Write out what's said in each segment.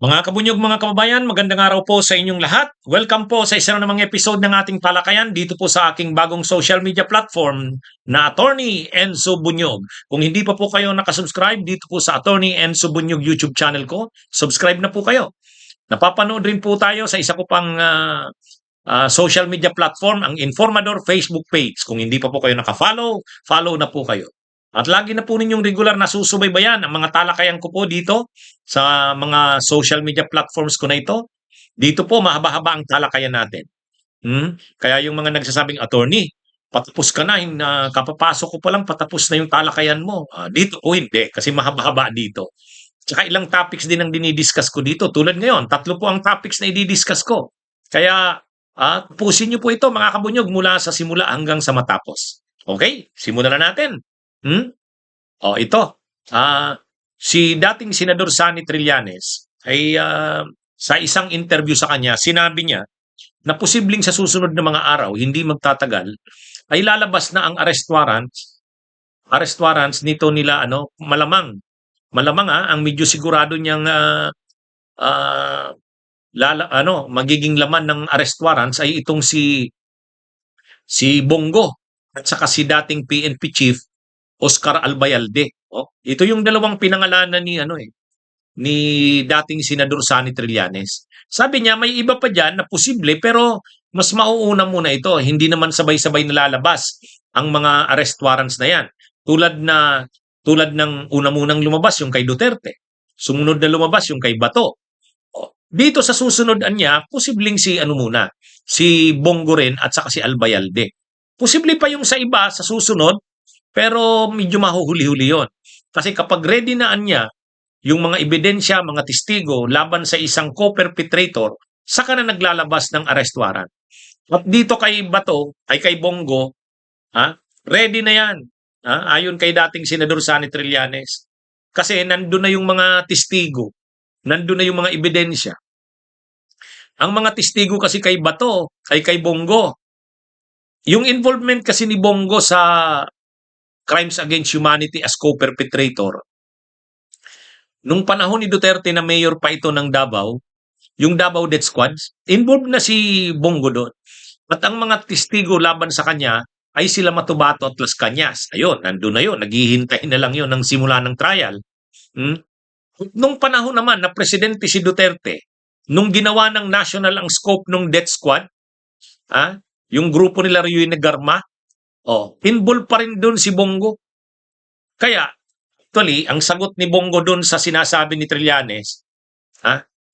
Mga kabunyog, mga kababayan, magandang araw po sa inyong lahat. Welcome po sa isa na namang episode ng ating talakayan dito po sa aking bagong social media platform na Attorney Enzo Bunyog. Kung hindi pa po kayo nakasubscribe dito po sa Attorney Enzo Bunyog YouTube channel ko, subscribe na po kayo. Napapanood rin po tayo sa isa ko pang social media platform, ang Informador Facebook page. Kung hindi pa po kayo nakafollow, follow na po kayo. At lagi na po ninyong regular na susubaybayan ang mga talakayan ko po dito sa mga social media platforms ko na ito. Dito po mahaba-haba ang talakayan natin. Kaya yung mga nagsasabing, attorney, patapos ka na, kapapasok ko pa lang patapos na yung talakayan mo. Dito po hindi, kasi mahaba-haba dito. Tsaka ilang topics din ang dinidiscuss ko dito. Tulad ngayon, 3 po ang topics na i-discuss ko. Kaya pusin niyo po ito mga kabunyog mula sa simula hanggang sa matapos. Okay, simulan na natin. Ito. Si dating Senador Sonny Trillanes ay sa isang interview sa kanya, sinabi niya na posibleng sa susunod na mga araw, hindi magtatagal, ay lalabas na ang arrest warrants nito nila malamang. Malamang ang medyo sigurado niyang ah, magiging laman ng arrest warrants ay itong si Bongo at saka si dating PNP chief Oscar Albayalde. Ito yung dalawang pinangalanan ni dating Senador Sonny Trillanes. Sabi niya may iba pa diyan na posible pero mas mauuna muna ito. Hindi naman sabay-sabay nalalabas ang mga arrest warrants na yan. Tulad ng una munang lumabas yung kay Duterte. Sumunod na lumabas yung kay Bato. Dito sa susunod niya, posibleng si Bongo rin at saka si Albayalde. Posible pa yung sa iba sa susunod, pero medyo mahuhuli-huli yon. Kasi kapag ready na niya yung mga ebidensya, mga testigo laban sa isang co-perpetrator, saka na naglalabas ng arrest warrant. At dito kay Bato, ay kay Bongo, ready na yan. Ayon kay dating Senador Sonny Trillanes. Kasi nandun na yung mga testigo, nandun na yung mga ebidensya. Ang mga testigo kasi kay Bato, ay kay Bongo. Yung involvement kasi ni Bongo sa crimes against humanity as co-perpetrator, nung panahon ni Duterte na mayor pa ito ng Davao, yung Davao Death Squads, involved na si Bongo doon. At ang mga testigo laban sa kanya ay sila Matubato at Las Cañas. Ayun, nandun na yun. Naghihintay na lang yun ng simula ng trial. Nung panahon naman na presidente si Duterte, nung ginawa ng national ang scope ng death squad, yung grupo nila Rio Garma, involved pa rin doon si Bongo. Kaya, actually, ang sagot ni Bongo doon sa sinasabi ni Trillanes,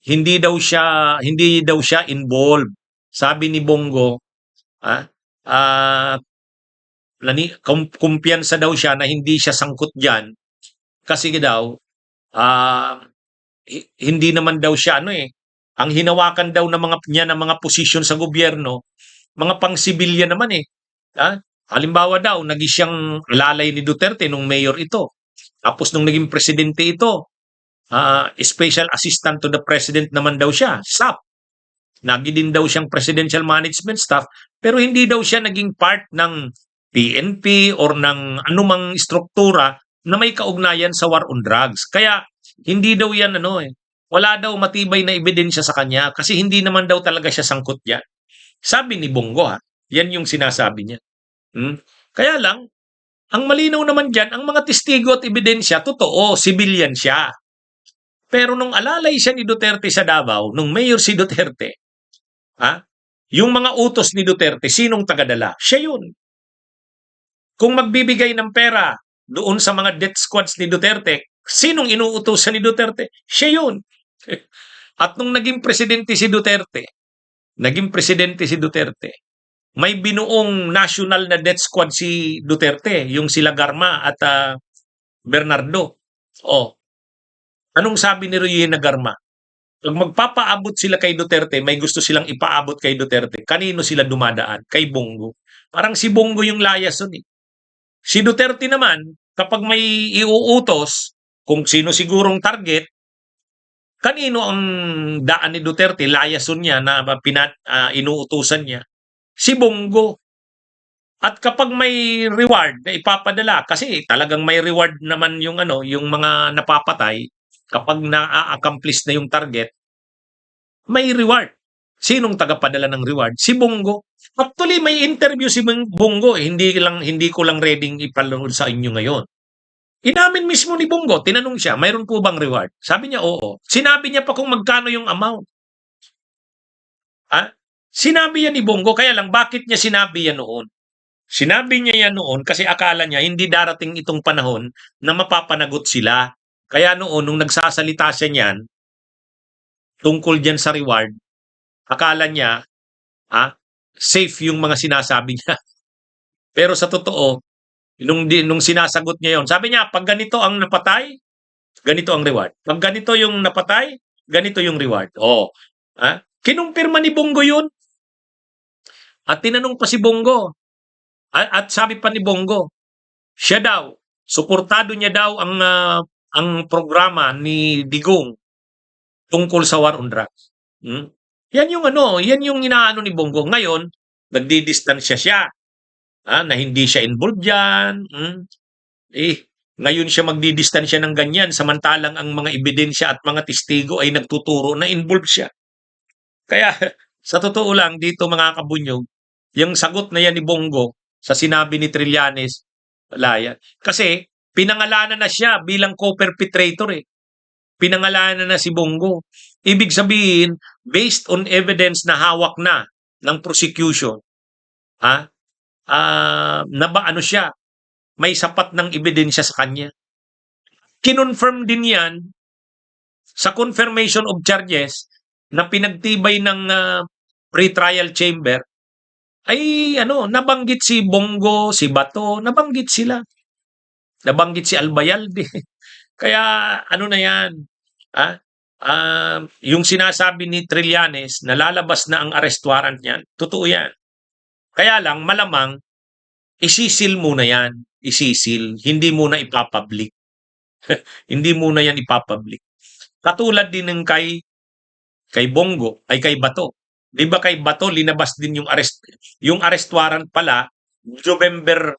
hindi daw siya involved. Sabi ni Bongo, kumpiyansa daw siya na hindi siya sangkot diyan kasi daw hindi naman daw siya ang hinawakan daw ng mga posisyon sa gobyerno, mga pang-sibilyan naman halimbawa daw naging siyang lalay ni Duterte nung mayor ito. Tapos nung naging presidente ito, special assistant to the president naman daw siya, SAP. Nagi din daw siyang presidential management staff, pero hindi daw siya naging part ng PNP or ng anumang struktura na may kaugnayan sa war on drugs. Kaya hindi daw yan wala daw matibay na ebidensya sa kanya kasi hindi naman daw talaga siya sangkot yan. Sabi ni Bongo yan yung sinasabi niya. Kaya lang, ang malinaw naman dyan, ang mga testigo at ebidensya, totoo, civilian siya. Pero nung alalay siya ni Duterte sa Davao, nung mayor si Duterte, yung mga utos ni Duterte, sinong tagadala? Siya yun. Kung magbibigay ng pera doon sa mga death squads ni Duterte, sinong inuutosan ni Duterte? Siya yun. At nung naging presidente si Duterte, may binuong national na death squad si Duterte, yung sila Garma at Bernardo. Anong sabi ni Royena Garma? Pag magpapaabot sila kay Duterte, may gusto silang ipaabot kay Duterte, kanino sila dumadaan? Kay Bongo. Parang si Bongo yung layas nun . Si Duterte naman, kapag may iuutos, kung sino sigurong target, kanino ang daan ni Duterte, layason niya na inuutusan niya? Si Bongo. At kapag may reward na ipapadala, kasi talagang may reward naman yung mga napapatay kapag na-accomplish na yung target, may reward. Sinong tagapadala ng reward? Si Bongo. Actually, may interview si Bongo, eh. Hindi ko lang reading ipanood sa inyo ngayon. Inamin mismo ni Bongo, tinanong siya, mayroon po bang reward? Sabi niya, oo. Sinabi niya pa kung magkano yung amount. Ha? Sinabi yan ni Bongo, kaya lang bakit niya sinabi yan noon? Sinabi niya yan noon kasi akala niya hindi darating itong panahon na mapapanagot sila. Kaya noon, nung nagsasalita siya niyan, tungkol dyan sa reward, akala niya, safe yung mga sinasabi niya. Pero sa totoo, nung sinasagot niya yon, sabi niya, pag ganito ang napatay, ganito ang reward. Pag ganito yung napatay, ganito yung reward. Oh, kinumpirma ni Bongo yun. At tinanong pa si Bongo. At sabi pa ni Bongo, siya daw, suportado niya daw ang programa ni Digong tungkol sa war on drugs. Yan yung yan yung inaano ni Bongo. Ngayon, nagdidistansya siya. Na hindi siya involved diyan. Ngayon siya magdidistansya ng ganyan samantalang ang mga ebidensya at mga testigo ay nagtuturo na involved siya. Kaya sa totoo lang dito mga kabunyog, yung sagot na yan ni Bongo sa sinabi ni Trillanes, wala yan. Kasi pinangalanan na siya bilang co-perpetrator eh. Pinangalanan na si Bongo. Ibig sabihin, based on evidence na hawak na ng prosecution, na ba ano siya, may sapat ng ebidensya sa kanya. Kinonfirm din yan sa confirmation of charges na pinagtibay ng pre-trial chamber ay nabanggit si Bongo, si Bato, nabanggit sila. Nabanggit si Albayalde. Kaya na yan, yung sinasabi ni Trillanes na lalabas na ang arrest warrant niyan, totoo yan. Kaya lang, malamang, isisil muna yan. Isisil. Hindi muna ipapublic. Hindi muna yan ipapublic. Katulad din ng kay Bongo, ay kay Bato. Di ba kay Bato, linabas din yung arrest warrant pala, November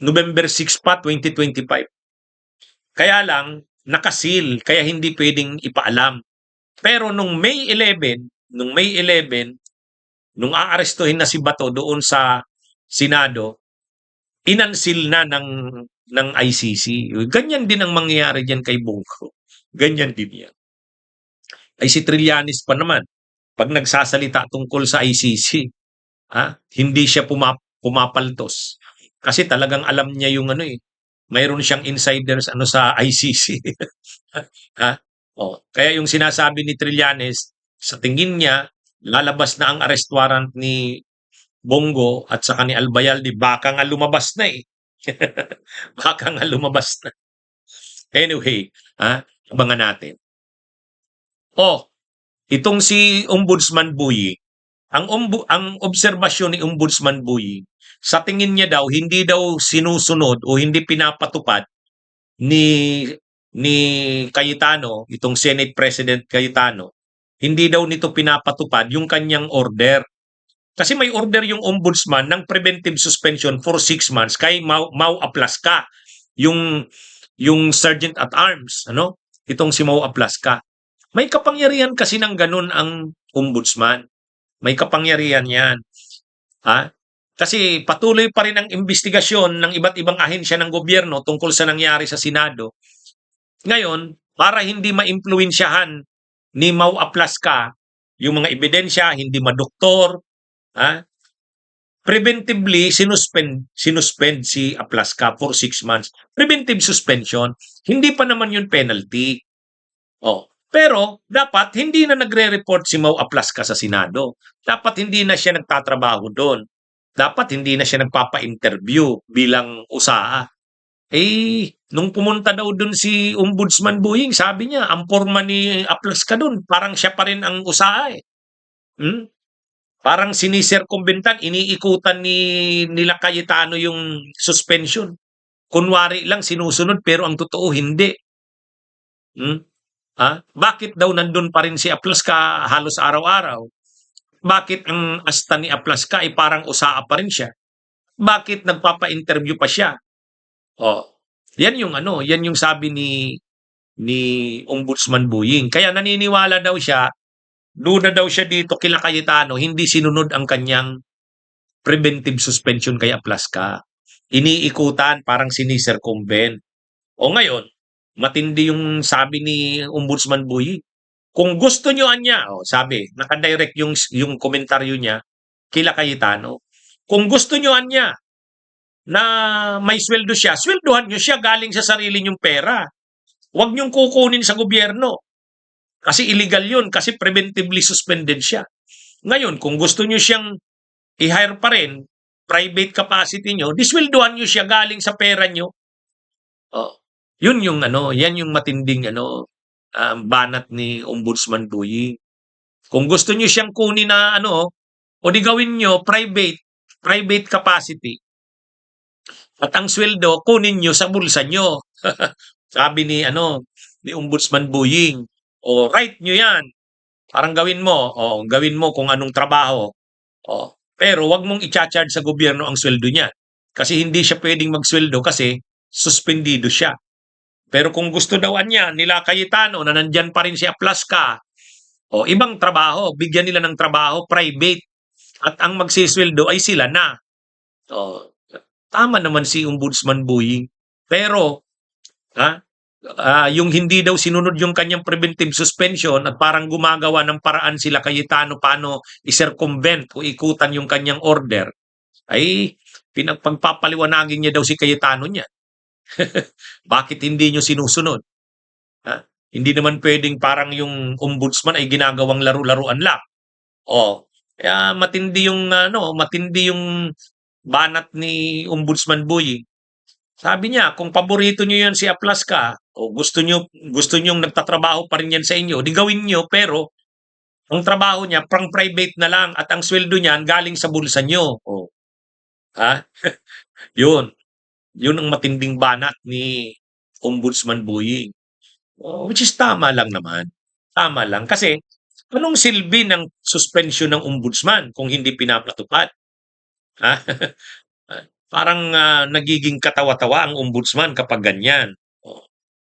6 pa, 2025. Kaya lang, nakasil, kaya hindi pwedeng ipaalam. Pero nung May 11, nung aarestuhin na si Bato doon sa Senado, inansil na ng ICC. Ganyan din ang mangyayari diyan kay Bongo. Ganyan din yan. Ay si Trillanes pa naman, pag nagsasalita tungkol sa ICC, hindi siya pumapaltos. Kasi talagang alam niya yung mayroon siyang insiders sa ICC. Kaya yung sinasabi ni Trillanes, sa tingin niya, lalabas na ang arrest warrant ni Bongo at saka ni Albayalde, baka nga lumabas na eh. Baka nga lumabas na. Anyway, abangan natin. Itong si Ombudsman Buying, ang obserbasyon ni Ombudsman Buying, sa tingin niya daw, hindi daw sinusunod o hindi pinapatupad ni Cayetano, itong Senate President Cayetano, hindi daw nito pinapatupad yung kanyang order. Kasi may order yung ombudsman ng preventive suspension for 6 months kay Mau Aplasca, yung Sergeant at Arms, itong si Mau Aplasca. May kapangyarihan kasi ng ganun ang ombudsman. May kapangyarihan yan. Kasi patuloy pa rin ang investigasyon ng iba't ibang ahensya ng gobyerno tungkol sa nangyari sa Senado. Ngayon, para hindi maimpluwensyahan ni Mau Aplasca yung mga ebidensya, hindi madoktor, preventively sinuspend si Aplasca for 6 months. Preventive suspension, hindi pa naman yun penalty. Pero dapat hindi na nagre-report si Mau Aplasca sa Senado. Dapat hindi na siya nagtatrabaho doon. Dapat hindi na siya nagpapa-interview bilang usaa. Nung pumunta daw doon si Ombudsman Buying, sabi niya, ang porma ni Aplasca doon, parang siya pa rin ang usaa eh. Parang sinisirkumbintan, iniikutan nila Cayetano yung suspension. Kunwari lang sinusunod pero ang totoo hindi. Bakit daw nandun pa rin si Aplasca halos araw-araw? Bakit ang asta ni Aplasca ay parang usaa pa rin siya? Bakit nagpapa-interview pa siya? Yan yung sabi ni Ombudsman Buying. Kaya naniniwala daw siya Luna daw siya dito kila Cayetano, hindi sinunod ang kanyang preventive suspension kay Aplasca. Iniikutan, parang sinicircumvent. O ngayon, matindi yung sabi ni Ombudsman Buyi. Kung gusto nyo anya, sabi, nakadirect yung komentaryo niya kila Cayetano. Kung gusto nyo anya na may sweldo siya, sweldohan nyo siya galing sa sarili nyong pera. Huwag nyong kukunin sa gobyerno. Kasi illegal yun, kasi preventively suspended siya. Ngayon, kung gusto nyo siyang i-hire pa rin, private capacity nyo, disweldohan nyo siya galing sa pera nyo. Oh, yun yung yan yung matinding banat ni Ombudsman Buyi. Kung gusto niyo siyang kunin na o di gawin niyo private capacity. At ang sweldo kunin niyo sa bulsa niyo. Sabi ni Ombudsman Buying. O right niyo 'yan. Parang gawin mo kung anong trabaho. Pero wag mong i-charge sa gobyerno ang sweldo niya. Kasi hindi siya pwedeng magsweldo kasi suspendido siya. Pero kung gusto daw niya nila Cayetano na nandyan pa rin si Aplasca, ibang trabaho, bigyan nila ng trabaho, private. At ang magsisweldo ay sila na. O, tama naman si Ombudsman Buying. Pero, yung hindi daw sinunod yung kanyang preventive suspension at parang gumagawa ng paraan sila Cayetano paano i-circumvent o ikutan yung kanyang order, ay pinagpagpapaliwanagin niya daw si Cayetano niya. Bakit hindi nyo sinusunod? Ha? Hindi naman pwedeng parang yung ombudsman ay ginagawang laro-laruan lang. Kaya matindi yung banat ni Ombudsman Boy. Sabi niya, kung paborito niyo yan si Aplasca, o gusto niyo nagtatrabaho pa rin yan sa inyo, di gawin niyo, pero ang trabaho niya pang private na lang at ang sweldo niyan galing sa bulsa niyo. Ha? Yun. Yun ang matinding banat ni Ombudsman Boying. Which is tama lang naman. Tama lang. Kasi, anong silbi ng suspension ng ombudsman kung hindi pinapatupad? Ha? Parang nagiging katawa-tawa ang ombudsman kapag ganyan.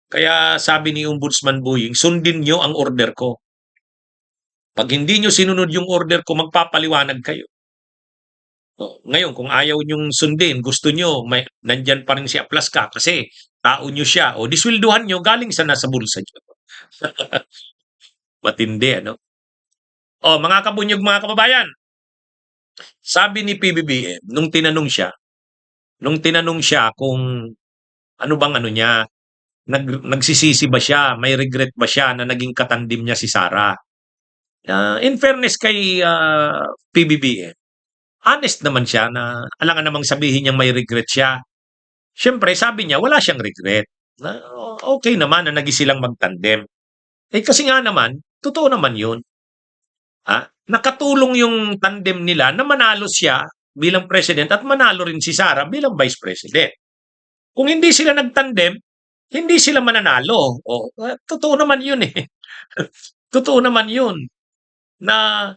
Kaya sabi ni Ombudsman Boying, sundin nyo ang order ko. Pag hindi nyo sinunod yung order ko, magpapaliwanag kayo. Ngayon, kung ayaw nyong sundin, gusto nyo, nandyan pa rin si Aplasca kasi tao nyo siya, o diswilduhan nyo galing sa nasa bulsa nyo. Matindi, mga kabunyog, mga kababayan, sabi ni PBBM, nung tinanong siya kung ano bang niya, nagsisisi ba siya, may regret ba siya na naging katandim niya si Sara. In fairness kay PBBM, honest naman siya na alangan namang sabihin niyang may regret siya. Siyempre, sabi niya, wala siyang regret. Na, okay naman na naging silang magtandem. Kasi nga naman, totoo naman yun. Nakatulong yung tandem nila na manalo siya bilang president at manalo rin si Sara bilang vice president. Kung hindi sila nagtandem, hindi sila mananalo. Totoo naman yun eh. Totoo naman yun. Na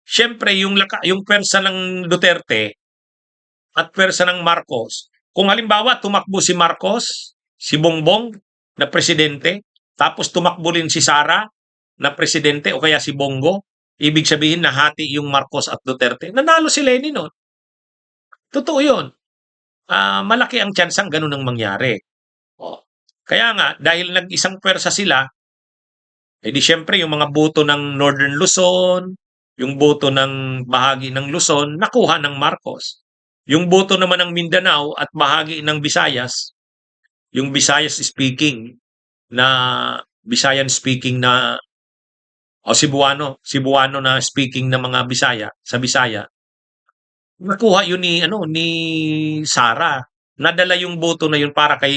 siyempre yung pwersa ng Duterte at pwersa ng Marcos, kung halimbawa tumakbo si Marcos, si Bongbong na presidente, tapos tumakbo rin si Sara na presidente o kaya si Bongo, ibig sabihin nahati yung Marcos at Duterte, nanalo si Lenin nun. Totoo yun. Malaki ang tsansang ganun ang mangyari. Kaya nga, dahil nag-isang pwersa sila, di syempre yung mga boto ng Northern Luzon, yung boto ng bahagi ng Luzon, nakuha ng Marcos. Yung boto naman ng Mindanao at bahagi ng Visayas, yung Visayas speaking Visayan speaking na Cebuano na speaking na mga Bisaya sa Bisaya. Nakuha yun ni Sara. Nadala yung boto na yun para kay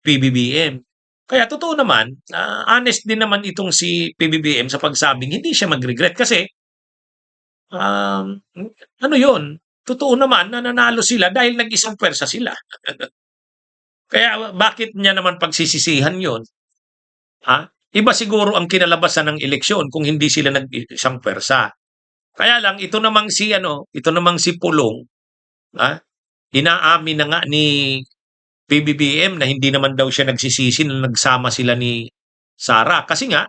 PBBM. Kaya totoo naman, honest din naman itong si PBBM sa pagsabing hindi siya mag-regret kasi yun, totoo naman na nanalo sila dahil nag-isang pwersa sila. Kaya bakit niya naman pagsisisihan yun? Iba siguro ang kinalabasan ng eleksyon kung hindi sila nag-isang pwersa. Kaya lang ito namang si Pulong, inaamin na nga ni PBBM na hindi naman daw siya nagsisisi na nagsama sila ni Sara kasi nga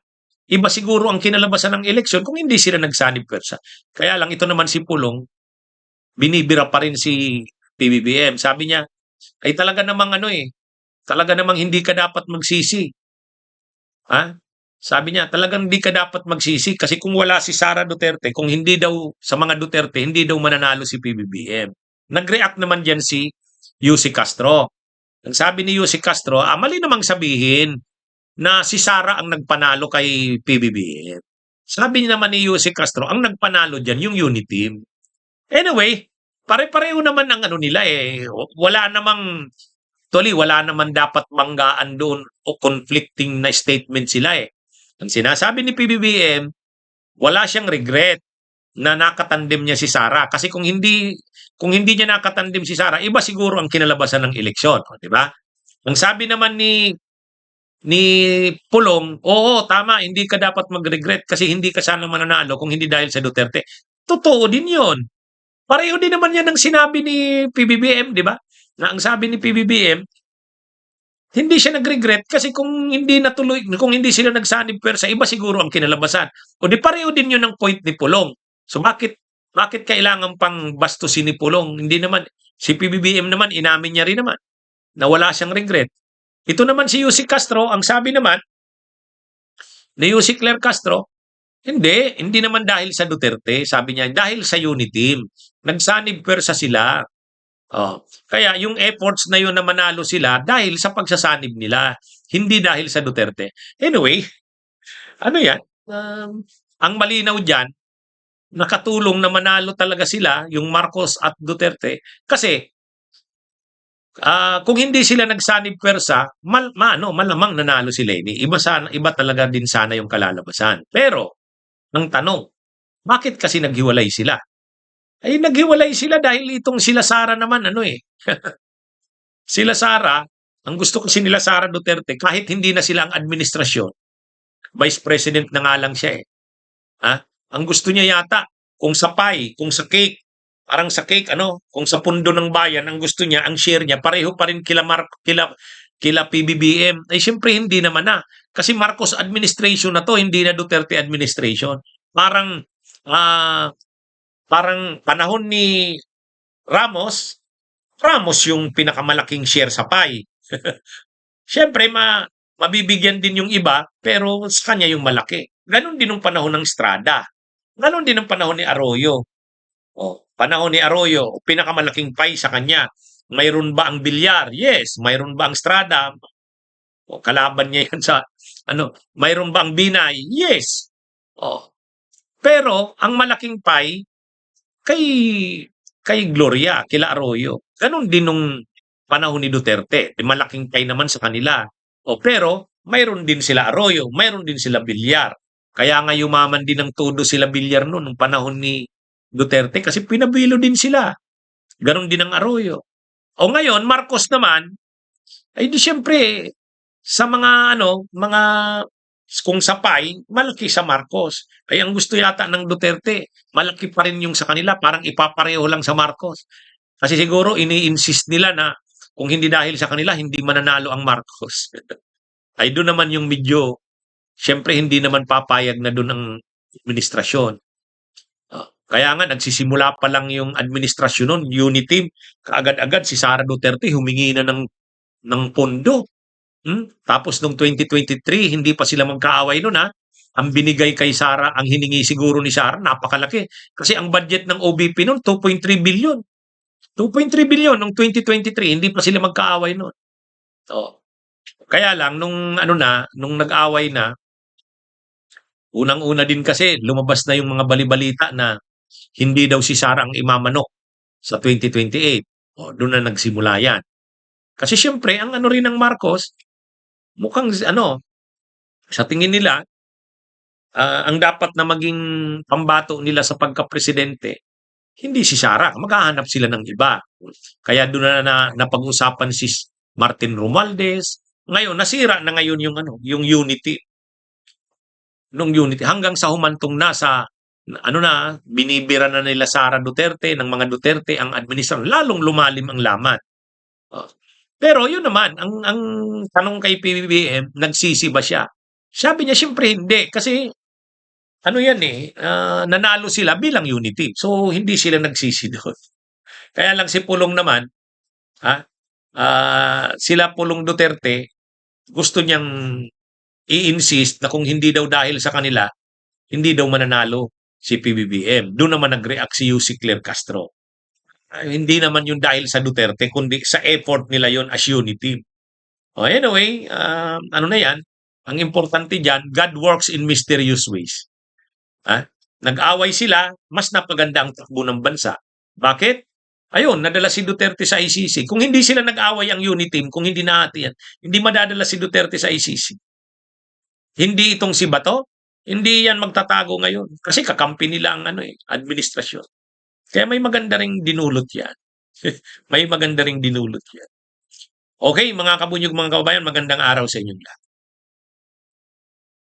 Iba siguro ang kinalabasan ng eleksyon kung hindi sila nagsanib pwersa. Kaya lang ito naman si Pulong, binibira pa rin si PBBM. Sabi niya, ay talaga namang ano eh, talaga namang hindi ka dapat magsisi. Ha? Sabi niya, talagang hindi ka dapat magsisi kasi kung wala si Sara Duterte, kung hindi daw sa mga Duterte, hindi daw mananalo si PBBM. Nag-react naman diyan si Yussi Castro. Ang sabi ni Yussi Castro, mali namang sabihin na si Sara ang nagpanalo kay PBBM. Sabi naman ni Yussi Castro, ang nagpanalo diyan yung unity team. Anyway, pare-pareho naman ang ano nila eh. Wala namang, actually, wala naman dapat banggaan doon o conflicting na statement sila eh. Ang sinasabi ni PBBM, wala siyang regret na nakatandem niya si Sara kasi kung hindi niya nakatandem si Sara, iba siguro ang kinalabasan ng eleksyon, di ba? Ang sabi naman ni Pulong, oo, tama, hindi ka dapat mag-regret kasi hindi ka sana mananalo kung hindi dahil sa Duterte. Totoo din 'yon. Pareho din naman 'yan ng sinabi ni PBBM, di ba? Na ang sabi ni PBBM, hindi siya nag-regret kasi kung hindi sila nagsanib pwersa, iba siguro ang kinalabasan. O di pareho din 'yun ng point ni Pulong. So bakit kailangan pang bastusin ni Pulong? Hindi naman si PBBM naman inamin niya rin naman na wala siyang regret. Ito naman si Yussi Castro, ang sabi naman ni Yussi Claire Castro, hindi naman dahil sa Duterte, sabi niya dahil sa unity. Nagsanib pwersa sila. Oh, kaya yung efforts na yun na manalo sila dahil sa pagsasanib nila, hindi dahil sa Duterte. Anyway, ano yan? Ang malinaw dyan, nakatulong na manalo talaga sila, yung Marcos at Duterte, kasi kung hindi sila nagsanib pwersa, malamang nanalo si Leni. Iba talaga din sana yung kalalabasan. Pero, ang tanong, bakit kasi naghiwalay sila? Ay naghiwalay sila dahil itong sila Sara naman ano eh. Sila Sara, ang gusto kasi nila Sara Duterte kahit hindi na sila ang administrasyon, vice president na nga lang siya eh. Ha? Ang gusto niya yata kung sa pie, kung sa cake, parang sa cake ano, kung sa pundo ng bayan ang gusto niya, ang share niya pareho pa rin kila PBBM. Ay siyempre hindi naman na. Kasi Marcos administration na to, hindi na Duterte administration. Parang ah parang panahon ni Ramos, Ramos yung pinakamalaking share sa pie. Siyempre, mabibigyan din yung iba, pero sa kanya yung malaki. Ganon din ng panahon ng Estrada. Ganon din ng panahon ni Arroyo. O, panahon ni Arroyo, pinakamalaking pie sa kanya. Mayroon ba ang bilyar? Yes. Mayroon ba ang Estrada? O, kalaban niya yan sa, mayroon ba ang Binay? Yes. O, pero, ang malaking pie, kay Gloria, kila Arroyo. Ganon din nung panahon ni Duterte. Malaking pay naman sa kanila. Pero mayroon din sila Arroyo, mayroon din sila Villar. Kaya nga yumaman din ng todo sila Villar noon nung panahon ni Duterte kasi pinabilo din sila. Ganon din ang Arroyo. Ngayon, Marcos naman, ay di siyempre, sa mga kung sapay, malaki sa Marcos. Kaya ang gusto yata ng Duterte, malaki pa rin yung sa kanila, parang ipapareho lang sa Marcos. Kasi siguro ini-insist nila na kung hindi dahil sa kanila, hindi mananalo ang Marcos. Ay doon naman yung medyo, syempre hindi naman papayag na doon ang administrasyon. Kaya nga, nagsisimula pa lang yung administrasyon nun, unity, kaagad-agad si Sara Duterte humingi na ng pondo. Tapos nung 2023, hindi pa sila magkaaway nun ha. Ang binigay kay Sara, ang hiningi siguro ni Sara, napakalaki. Kasi ang budget ng OBP nun, 2.3 billion. 2.3 billion nung 2023, hindi pa sila magkaaway nun. So, kaya lang, nung nag-away na, unang-una din kasi, lumabas na yung mga balibalita na hindi daw si Sara ang imamanok sa 2028. Doon na nagsimula yan. Kasi syempre, ang rin ng Marcos, mukhang sa tingin nila, ang dapat na maging pambato nila sa pagka-presidente, hindi si Sara, maghahanap sila ng iba. Kaya doon na napag-usapan si Martin Romualdez. Ngayon, nasira na ngayon yung unity. Nung unity, hanggang sa humantong na sa, binibira na nila Sara Duterte, ng mga Duterte, ang administrasyon, lalong lumalim ang laman. Pero yun naman, ang tanong kay PBBM, nagsisi ba siya? Sabi niya, siyempre hindi. Kasi ano yan nanalo sila bilang unity. So, hindi sila nagsisi doon. Kaya lang si Pulong naman, ha, sila Pulong Duterte, gusto niyang i-insist na kung hindi daw dahil sa kanila, hindi daw mananalo si PBBM. Doon naman nag-react si UC Claire Castro. Hindi naman yun dahil sa Duterte, kundi sa effort nila yon as unity. Anyway, ano na yan, ang importante dyan, God works in mysterious ways. Ha? Nag-away sila, mas napaganda ang takbo ng bansa. Bakit? Ayun, nadala si Duterte sa ICC. Kung hindi sila nag-away ang unity team, kung hindi nahati yan, hindi madadala si Duterte sa ICC. Hindi itong si Bato, hindi yan magtatago ngayon. Kasi kakampi nila ang administrasyon. Kaya may maganda ring dinulot yan. May maganda ring dinulot yan. Okay, mga kabunyog, mga kababayan, magandang araw sa inyo lahat.